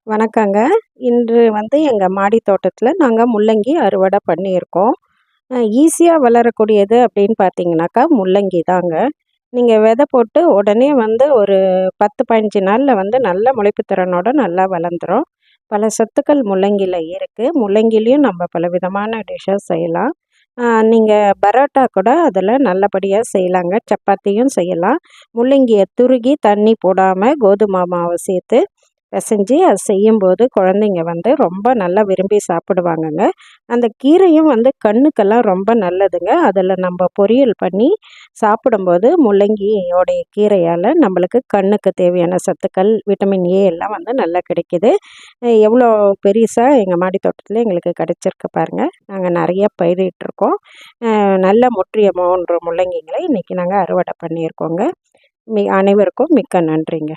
வணக்கங்க. இன்று எங்க மாடி தோட்டத்தில நாங்க முள்ளங்கி அறுவடை பண்ணியிருக்கோம். ஈஸியா வளரக்கூடியது அப்படின்னு பார்த்தீங்கன்னாக்கா, முள்ளங்கி தாங்க. நீங்க விதை போட்டு உடனே ஒரு 10, 15 நாள்ல நல்ல முளைப்பு திறனோட நல்லா வளர்ந்துரும். பல சத்துக்கள் முள்ளங்கில இருக்கு. முள்ளங்கிலயும் நம்ம பலவிதமான டிஷ்ஷஸ் செய்யலாம். நீங்க பரோட்டா கூட அதில நல்லபடியா செய்யலாங்க. சப்பாத்தியும் செய்யலாம். முள்ளங்கிய துருகி தண்ணி போடாம கோதுமை மாவு சேர்த்து பெசஞ்சு அது செய்யும்போது குழந்தைங்க ரொம்ப நல்லா விரும்பி சாப்பிடுவாங்கங்க. அந்த கீரையும் கண்ணுக்கெல்லாம் ரொம்ப நல்லதுங்க. அதில் நம்ம பொரியல் பண்ணி சாப்பிடும்போது முள்ளங்கியோடைய கீரையால் நம்மளுக்கு கண்ணுக்கு தேவையான சத்துக்கள், விட்டமின் ஏ எல்லாம் நல்லா கிடைக்கிது. எவ்வளோ பெருசா எங்கள் மாடி தோட்டத்தில் எங்களுக்கு கிடைச்சிருக்கு பாருங்கள். நாங்கள் நிறைய பயிரிட்டிருக்கோம். நல்ல முற்றிய 3 முள்ளங்கிங்களை இன்றைக்கி நாங்கள் அறுவடை பண்ணியிருக்கோங்க. அனைவருக்கும் மிக்க நன்றிங்க.